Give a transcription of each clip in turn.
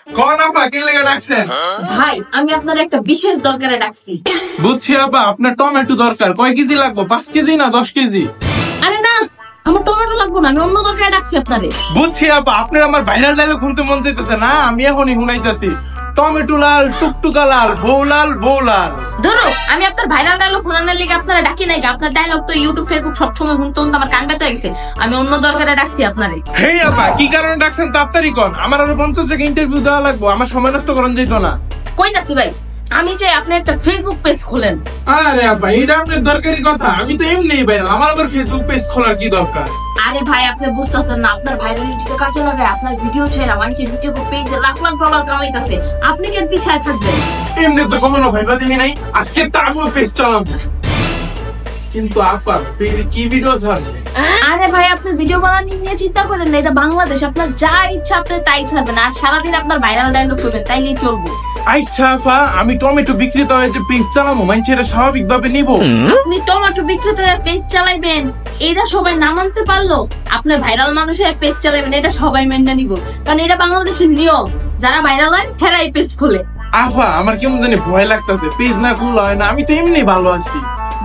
কোন আপা কি লেগে ডাকছেন? ভাই আমি আপনার একটা বিশেষ দরকারে ডাকছি। বুঝছি আপা, আপনার টমেটো দরকার। কয় কেজি লাগবে? 5 কেজি না 10 কেজি? আরে না, আমার টমেটো লাগবো না, আমি অন্য দরকারে ডাকছি আপনারে। বুঝছি আপা, আপনার আমার ভাইরাল ডায়লগ শুনতে মন চাইতেছে না, আমি এখনই শুনাইতেছি। টমেটো লাল টুকটুকা লাল, বউ লাল বউ লাল। ধরো আমি আপনার ভাইরাল ডায়লগ শোনানোর লেগে আপনারা ডাকি নাই। আপনার ডায়লগ তো ইউটিউব ফেসবুক সবসময় শুনতে শুনতে আমার কান ব্যথা গেছে। আমি অন্য দরকারে ডাকছি আপনারে। হেই আপা, কি কারণে ডাকছেন তাড়াতাড়ি কোন। আমার আরো 50 টাকা ইন্টারভিউ দেওয়া লাগবে, আমার সময় নষ্ট করেন যেত না। কই যাচ্ছি ভাই, আমি চাই আপনি একটা ফেসবুক পেজ খোলেন। আরে আপা, এটা আপনার দরকারি কথা? আমি তো এমনিই ভাইরাল, আমার আবার ফেসবুক পেজ খোলার কি দরকার? আরে ভাই আপনি বুঝতেছেন না, আপনার ভাইরালিটিটা কাজে লাগায় আপনার ভিডিও ছেড়ে মানুষের ভিডিও পেজে লাখ লাখ ডলার কামাইতেছে। আপনি কেন পিছায় থাকবেন? এমনি তো কোনো ভাইবা দিই নাই, আজকে তো আমিও পেজ চালাবো। কিন্তু আপা পেজে কি ভিডিও ছাড়বে? আরে ভাই আপনি ভিডিও বানানো নিয়ে চিন্তা করেন না, এটা বাংলাদেশ, আপনার যা ইচ্ছা আপনি তাই ছাড়বেন, আর সারাদিন আপনার ভাইরাল ডায়লগ করবেন, তাইলেই চলবো। আচ্ছা আপা, আমি টমেটো বিক্রেতা হয়ে যে পেজ চালাবো, মানুষ এটা স্বাভাবিক ভাবে নিবো? আপনি টমেটো বিক্রেতা পেজ চালাইবেন, এটা সবাই না মানতে পারলো আপনি ভাইরাল মানুষের পেজ চালাবেন, এটা সবাই মেনে নিব, কারণ এটা বাংলাদেশের নিয়ম। যারা ভাইরাল হয় হেরাই পেজ খোলে। আফা আমার কেমন জানি ভয় লাগতেছে, পেজ না খুললে হয় না। আমি তো এমনি ভালো আছি।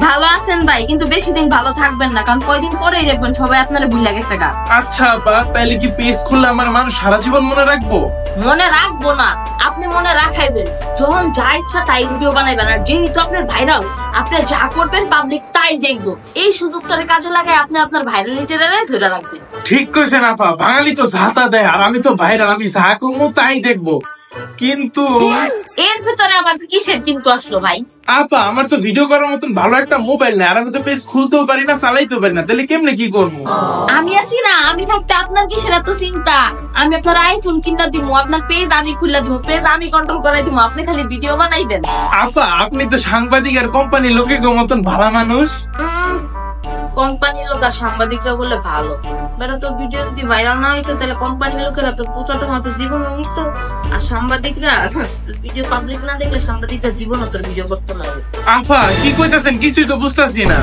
ভালো আছেন ভাই, কিন্তু বেশি দিন ভালো থাকবেন না, কারণ কয়দিন পরেই দেখবেন সবাই আপনারা ভুলে গেছে গা। আচ্ছা আপা, তাইলে কি পেজ খুললে আমার মানুষ সারা জীবন মনে রাখবো? মনে রাখবো না, আপনি মনে রাখাইবেন। যখন যা ইচ্ছা তাই ভিডিও বানাইবেন, আর যেহেতু আপনি ভাইরাল, আপনি যা করবেন পাবলিক তাই দেখবো। এই সুযোগটারে কাজে লাগায় আপনি আপনার ভাইরালিটিটা ধরে রাখবেন। ঠিক কইছেন আপা, বাঙালি তো ঝাঁতা দেয়, আর আমি তো ভাইরাল, আমি যা করবো তাই দেখবো। কিন্তু এর ভিতরে আবার কিসের কিন্তু আসলো ভাই? আপা আমার তো ভিডিও করার মতন ভালো একটা মোবাইল নাই, আর আমি তো পেজ খুলতেও পারি না, চালাইতেও পারি না, তাহলে কেমনে কি করবো? আমি আছি না, আমি থাকতে আপনার কিসের এত চিন্তা? আমি আপনার আইফোন কিনা দিব, আপনার পেজ আমি খুলে দিব, পেজ আমি কন্ট্রোল করাই দিব, আপনি খালি ভিডিও বানাইবেন। আপা আপনি তো সাংবাদিক আর কোম্পানির লোকের মতন ভালো মানুষ। কোম্পানির লোক আর সাংবাদিকরা বলে ভালো, বেটা তো ভিডিও যদি ভাইরাল না হইতো তাহলে কোম্পানির লোকেরা তো প্রচারটা মাপে জীবন নিত, আর সাংবাদিকরা ভিডিও পাবলিক না দেখলে সাংবাদিকরা জীবনও তোর ভিডিও করতে পারবে। আফা কি কইতাছেন, কিছুই তো বুঝতাছি না।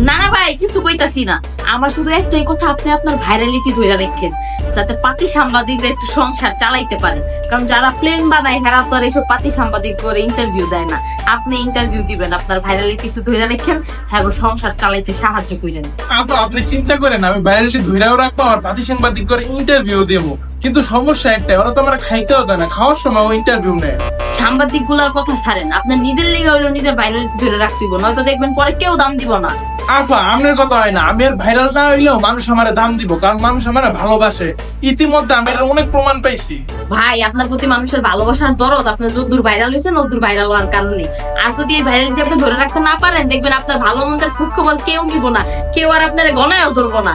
না না ভাই, কিছু কইতাছি না, আমার শুধু একটাই কথা, আপনি আপনার ভাইরালিটি ধরে রাখেন, যাতে পাতি সাংবাদিকরা একটু সংসার চালাইতে পারে। কারণ যারা প্লেন বানায় হেরা তো আর এইসব পাতি সাংবাদিক করে ইন্টারভিউ দেয় না। আপনি ইন্টারভিউ দিবেন, আপনার ভাইরালিটি একটু ধরে রাখেন, হ্যাঁ সংসার চালাইতে সাহায্য করেন। আফা আপনি চিন্তা করেন, আমি ভাইরালিটি ধইরাও রাখবো, আর পাতি সাংবাদিক করে ইন্টারভিউ দেবো। কিন্তু সমস্যা একটাই, ওরা তো আমরা খাইতেও দেয় না, খাওয়ার সময় ইন্টারভিউ নেয়। সাংবাদিক গুলার কথা ছাড়েন, আপনার নিজের লিগে হইলো নিজের ভাইরালিটি ধরে রাখতে দিব, নয়তো দেখবেন পরে কেউ দাম দিব না। আফা আপনার কথা হয় না, আমি আর ভাইরাল না হইলেও মানুষ আমার দাম দিব, কারণ মানুষ আমার ভালোবাসে। ইতিমধ্যে আমি এর অনেক প্রমাণ পাইছি। ভাই আপনার প্রতি মানুষের ভালোবাসার দরদ আপনার যদ্দূর ভাইরাল হয়েছেন ওদূর ভাইরাল হওয়ার কারণে। আর যদি এই ভাইরালিটি আপনি ধরে রাখতে না পারেন, দেখবেন আপনার ভালো মন্দের খোঁজ খবর কেউ নিব না, কেউ আর আপনার গলায়ও ধরবো না।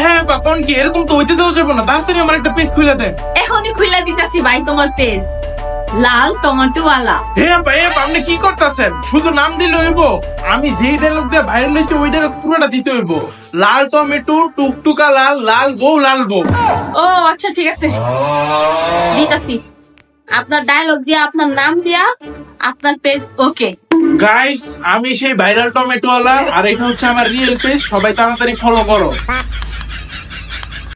হ্যাঁ আপা, কোন কি এরকম তো হইতে দেওয়া যাবে না, তাড়াতাড়ি আমার একটা পেজ খুলে দেন। এখনই খুলে দিতেছি ভাই তোমার পেজ, লাল টমেটো ওয়ালা। হে আপা আপনি কি করতেছেন? শুধু নাম দিলে হইব? আমি যেই ডায়লগ দিয়ে ভাইরাল হয়েছি ওই ডায়লগ পুরোটা দিতে হইব। লাল টমেটো টুকটুকা লাল, লাল বউ লাল বউ। ও আচ্ছা ঠিক আছে, দিতাছি। আপনার ডায়লগ দিয়া আপনার নাম দিয়া আপনার পেজ ওকে। গাইস আমি সেই ভাইরাল টমেটো ওয়ালা, আর এটা হচ্ছে আমার রিয়েল পেজ, সবাই তাড়াতাড়ি ফলো করো।